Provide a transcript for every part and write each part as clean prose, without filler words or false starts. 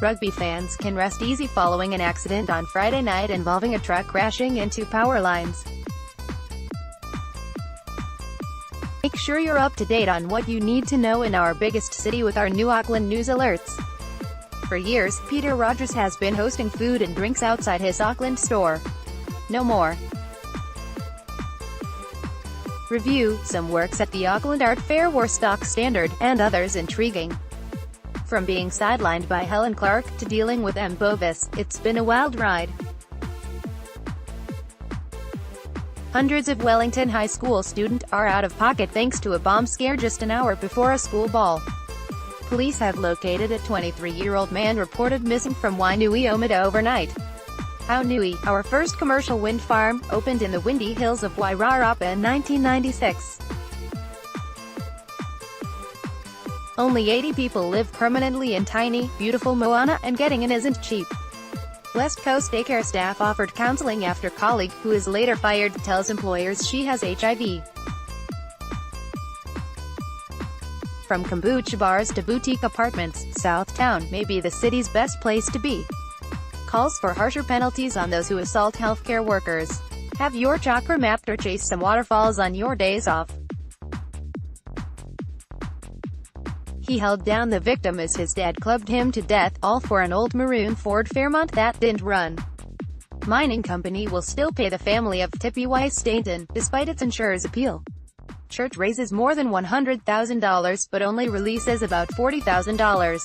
Rugby fans can rest easy following an accident on Friday night involving a truck crashing into power lines. Make sure you're up to date on what you need to know in our biggest city with our new Auckland News Alerts. For years, Peter Rogers has been hosting food and drinks outside his Auckland store. No more. Review: some works at the Auckland Art Fair were stock standard, and others intriguing. From being sidelined by Helen Clark, to dealing with bovis, it's been a wild ride. Hundreds of Wellington High School students are out of pocket thanks to a bomb scare just an hour before a school ball. Police have located a 23-year-old man reported missing from Wainuiomata overnight. Haunui, our first commercial wind farm, opened in the windy hills of Wairarapa in 1996. Only 80 people live permanently in tiny, beautiful Moana, and getting in isn't cheap. West Coast daycare staff offered counseling after colleague, who is later fired, tells employers she has HIV. From kombucha bars to boutique apartments, Southtown may be the city's best place to be. Calls for harsher penalties on those who assault healthcare workers. Have your chakra mapped or chase some waterfalls on your days off. He held down the victim as his dad clubbed him to death, all for an old maroon Ford Fairmont that didn't run. Mining company will still pay the family of Tippy Weiss Stainton, despite its insurer's appeal. Church raises more than $100,000, but only releases about $40,000.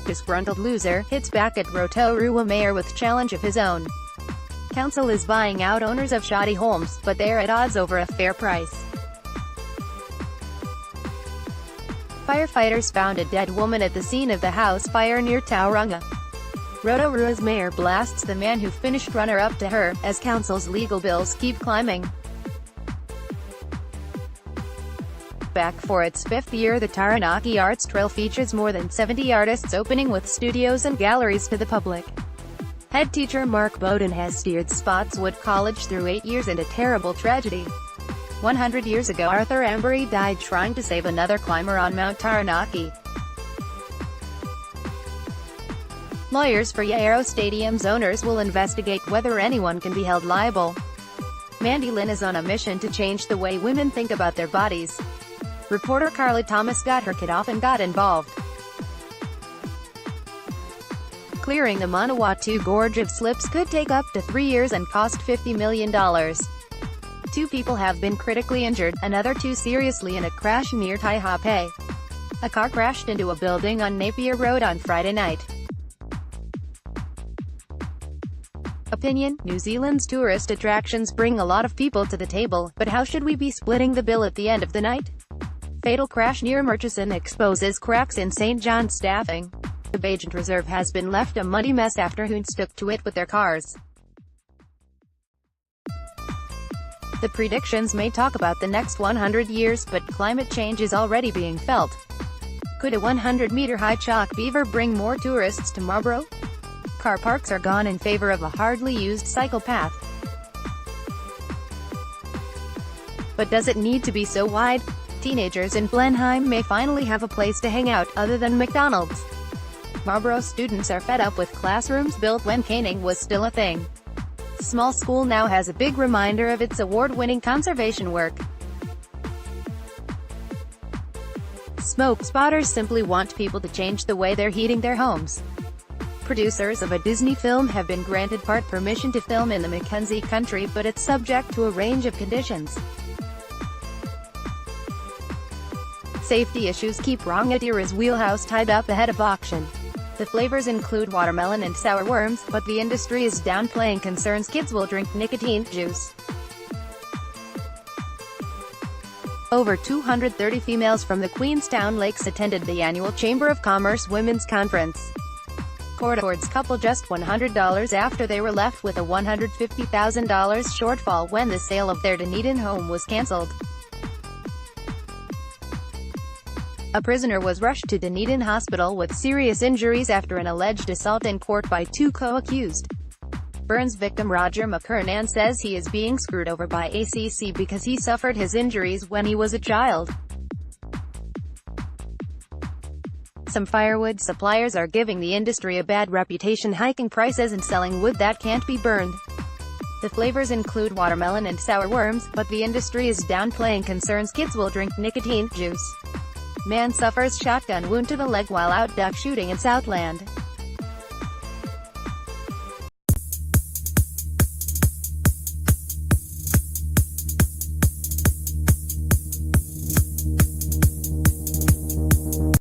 Disgruntled loser hits back at Rotorua mayor with challenge of his own. Council is buying out owners of shoddy homes, but they're at odds over a fair price. Firefighters found a dead woman at the scene of the house fire near Tauranga. Rotorua's mayor blasts the man who finished runner-up to her, as council's legal bills keep climbing. Back for its fifth year, the Taranaki Arts Trail features more than 70 artists opening with studios and galleries to the public. Head teacher Mark Bowden has steered Spotswood College through 8 years and a terrible tragedy. 100 years ago, Arthur Ambery died trying to save another climber on Mount Taranaki. Lawyers for Yaero Stadium's owners will investigate whether anyone can be held liable. Mandy Lynn is on a mission to change the way women think about their bodies. Reporter Carly Thomas got her kid off and got involved. Clearing the Manawatu Gorge of slips could take up to 3 years and cost $50 million. 2 people have been critically injured, another 2 seriously in a crash near Taihape. A car crashed into a building on Napier Road on Friday night. Opinion: New Zealand's tourist attractions bring a lot of people to the table, but how should we be splitting the bill at the end of the night? Fatal crash near Murchison exposes cracks in St. John's staffing. The Bajent Reserve has been left a muddy mess after hoons took to it with their cars. The predictions may talk about the next 100 years, but climate change is already being felt. Could a 100-meter-high chalk beaver bring more tourists to Marlborough? Car parks are gone in favor of a hardly used cycle path. But does it need to be so wide? Teenagers in Blenheim may finally have a place to hang out, other than McDonald's. Marlborough students are fed up with classrooms built when caning was still a thing. Small school now has a big reminder of its award-winning conservation work. Smoke spotters simply want people to change the way they're heating their homes. Producers of a Disney film have been granted part permission to film in the Mackenzie country, but it's subject to a range of conditions. Safety issues keep Rangatira's wheelhouse tied up ahead of auction. The flavors include watermelon and sour worms, but the industry is downplaying concerns kids will drink nicotine juice. Over 230 females from the Queenstown Lakes attended the annual Chamber of Commerce Women's Conference. Court awards couple just $100 after they were left with a $150,000 shortfall when the sale of their Dunedin home was cancelled. A prisoner was rushed to Dunedin Hospital with serious injuries after an alleged assault in court by 2 co-accused. Burns victim Roger McKernan says he is being screwed over by ACC because he suffered his injuries when he was a child. Some firewood suppliers are giving the industry a bad reputation, hiking prices and selling wood that can't be burned. The flavors include watermelon and sour worms, but the industry is downplaying concerns kids will drink nicotine juice. Man suffers shotgun wound to the leg while out duck shooting in Southland.